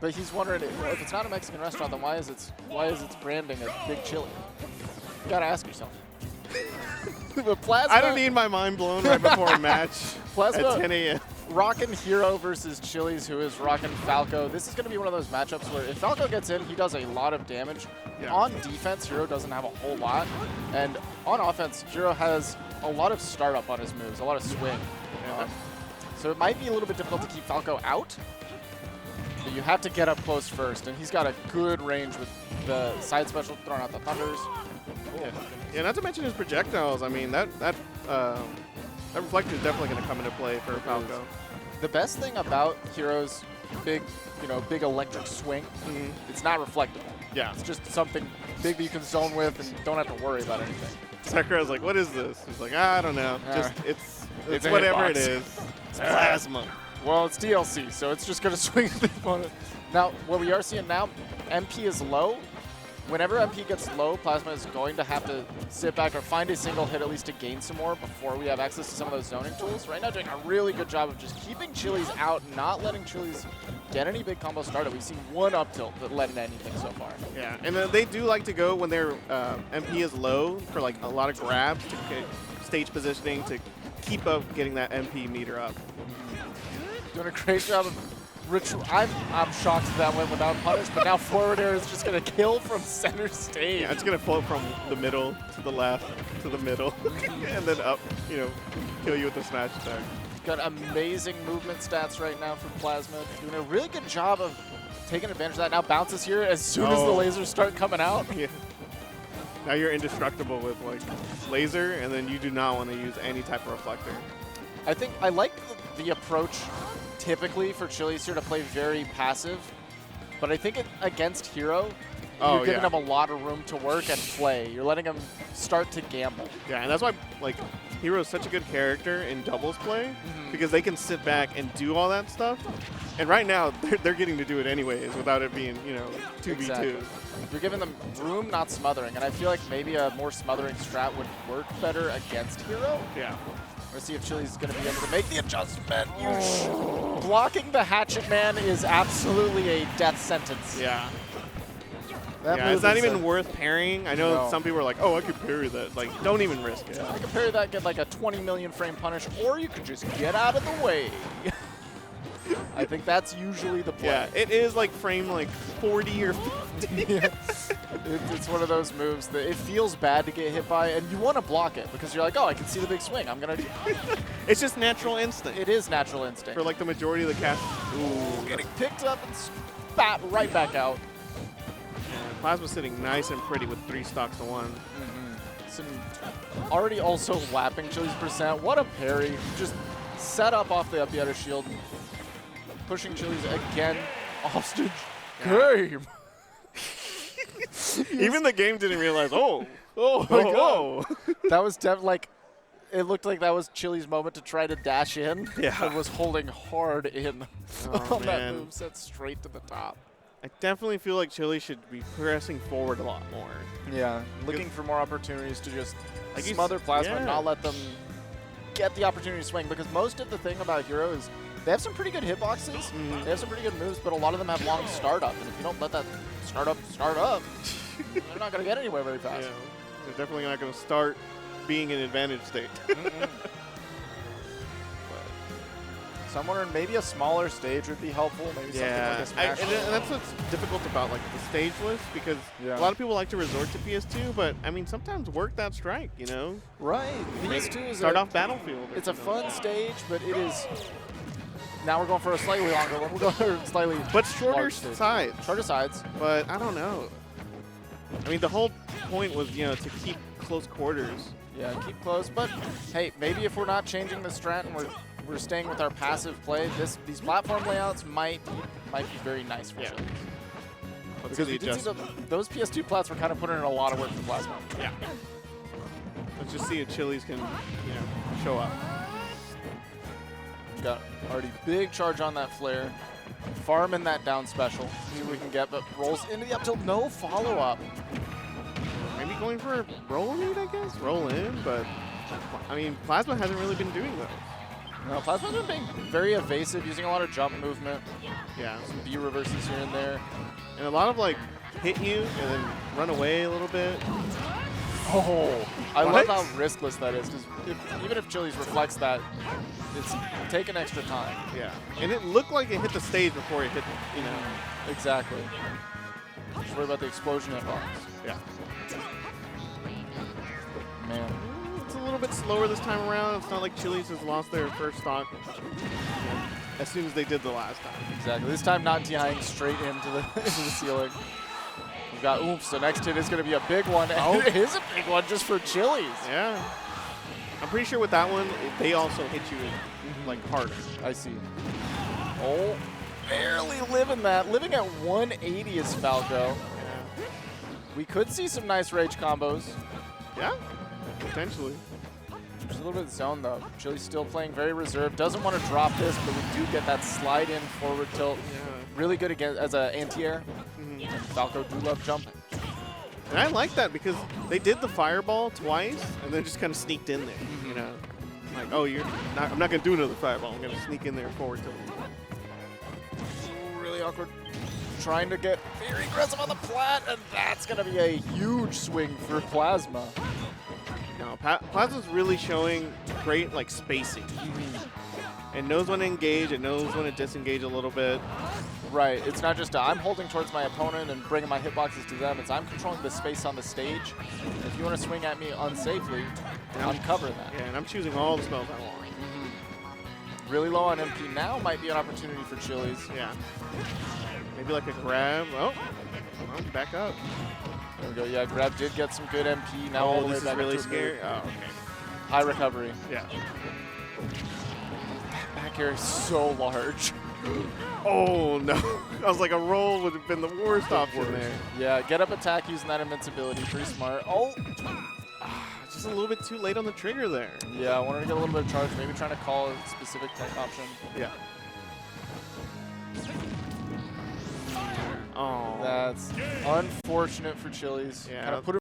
But he's wondering, if it's not a Mexican restaurant, then why is its branding a big chili? You gotta ask yourself. But Plasma, I don't need my mind blown right before a match Plasma, at 10 a.m. rockin' Hero versus Chili's, who is rockin' Falco. This is going to be one of those matchups where if Falco gets in, he does a lot of damage. Yeah. On defense, Hero doesn't have a whole lot. And on offense, Hero has a lot of startup on his moves, a lot of swing. So it might be a little bit difficult to keep Falco out. But you have to get up close first. And he's got a good range with the side special, throwing out the Thunders. Yeah, not to mention his projectiles. I mean, that reflector is definitely going to come into play for Falco. The best thing about Hero's big electric swing, it's not reflectable. Yeah. It's just something big that you can zone with and don't have to worry about anything. Sakura's like, what is this? He's like, I don't know. Just it's a whatever hitbox. it is. It's plasma. Well, it's DLC, so it's just going to swing the opponent. Now, what we are seeing now, MP is low. Whenever MP gets low, Plasma is going to have to sit back or find a single hit at least to gain some more before we have access to some of those zoning tools. Right now, doing a really good job of just keeping Chili's out, not letting Chili's get any big combos started. We've seen one up tilt that led into anything so far. Yeah, and they do like to go when their MP is low for like a lot of grabs to get stage positioning to keep up getting that MP meter up. Doing a great job of ritual. I'm shocked that went without punish, but now forward air is just going to kill from center stage. Yeah, it's going to float from the middle to the left to the middle and then up, kill you with the smash attack. Got amazing movement stats right now from Plasma. Doing a really good job of taking advantage of that. Now bounces here as soon as the lasers start coming out. Yeah. Now you're indestructible with like laser, and then you do not want to use any type of reflector. I think I like the approach typically for Chili's here to play very passive, but I think against Hero, you're giving him a lot of room to work and play. You're letting him start to gamble. Yeah, and that's why like Hero's such a good character in doubles play because they can sit back and do all that stuff. And right now, they're getting to do it anyways without it being, 2v2. Exactly. You're giving them room, not smothering, and I feel like maybe a more smothering strat would work better against Hero. Yeah. Let's see if Chili's going to be able to make the adjustment. Blocking the Hatchet Man is absolutely a death sentence. Yeah. That move it's not is even worth parrying. I know No. some people are like, oh, I could parry that. Like, don't even risk it. I could parry that, get like a 20 million frame punish, or you could just get out of the way. I think that's usually the play. Yeah, it is like frame like 40 or 50. It's one of those moves that it feels bad to get hit by, and you want to block it because you're like, oh, I can see the big swing. I'm going to. It's just natural instinct. It is natural instinct. For like the majority of the cast. Ooh, getting picked up and spat right back out. And Plasma's sitting nice and pretty with 3 stocks to 1. Some already also lapping Chili's percent. What a parry. Just set up off the up the other shield. Pushing Chili's again hostage. Game. Even the game didn't realize, oh my God. oh. That was like, it looked like that was Chili's moment to try to dash in. Yeah. And was holding hard in Oh, on that man. move set straight to the top. I definitely feel like Chili should be pressing forward a lot more. Yeah. Looking for more opportunities to just Like smother Plasma and yeah. not let them get the opportunity to swing, because most of the thing about Hero is they have some pretty good hitboxes, they have some pretty good moves, but a lot of them have long startup, and if you don't let that start up, they're not going to get anywhere very fast. Yeah. They're definitely not going to start being in advantage state. So I'm wondering maybe a smaller stage would be helpful, maybe something like a Smash. and that's what's difficult about like the stage list, because Yeah. a lot of people like to resort to PS2, but I mean sometimes work that strike, Right. PS2 is Start off Battlefield. It's a fun stage, but it is. Now we're going for a slightly longer one. We're going for a slightly but shorter large stage. sides. Shorter sides. But I don't know. I mean the whole point was to keep close quarters. Yeah, keep close. But hey, maybe if we're not changing the strat and we're staying with our passive play, these platform layouts might be very nice for Chili's. Let's Because see we the did see adjustment. those PS2 plats were kind of putting in a lot of work for Plasma. Yeah. Let's just see if Chili's can show up. Got already big charge on that flare. Farming that down special. See what we can get, but rolls into the up tilt. No follow-up. Maybe going for a roll lead, I guess? Roll in, but I mean Plasma hasn't really been doing those. No, Plasma's been being very evasive, using a lot of jump movement, Yeah. some B reverses here and there. And a lot of like hit you and then run away a little bit. Oh, I What? love how riskless that is, because even if Chili's reflects that, it's taking extra time. Yeah. And it looked like it hit the stage before it hit, you know. Exactly. Just worry about the explosion hitbox. Yeah. Man. It's a little bit slower this time around. It's not like Chili's has lost their first stock as soon as they did the last time. Exactly. This time not DIing straight into the, into the ceiling. We've got oomph, so next hit is going to be a big one. And Oh. it is a big one just for Chili's. Yeah. I'm pretty sure with that one, they also hit you like harder. I see. Oh, barely living that. Living at 180 is Falco. Yeah. We could see some nice rage combos. Yeah. Potentially. There's a little bit of zone though. Chili's still playing very reserved. Doesn't want to drop this, but we do get that slide in forward tilt. Yeah. Really good again as an anti-air. Mhm. And Falco do love jump. And I like that because they did the fireball twice and then just kind of sneaked in there. You know, like, oh, I'm not gonna do another fireball. I'm gonna sneak in there forward tilt. Really awkward. Trying to get very aggressive on the plat, and that's going to be a huge swing for Plasma. No, Plasma's really showing great like spacing. It knows when to engage. It knows when to disengage a little bit. Right, it's not just I'm holding towards my opponent and bringing my hitboxes to them. It's I'm controlling the space on the stage. If you want to swing at me unsafely, uncover that. Yeah, and I'm choosing all the spells I want. Really low on MP now might be an opportunity for Chili's. Yeah. Maybe like a grab. Oh, well, back up. There we go. Yeah, grab did get some good MP. Now all Oh, the way this is back really up to a scary. move. Oh, okay. High recovery. Yeah. Back air is so large. Oh, no. I was like, a roll would have been the worst option there. Yeah, get up attack using that invincibility. Pretty smart. Oh, Just a little bit too late on the trigger there. yeah, I wanted to get a little bit of charge. Maybe trying to call a specific tech option. Yeah. Oh. That's unfortunate for Chili's. Yeah. Kind of put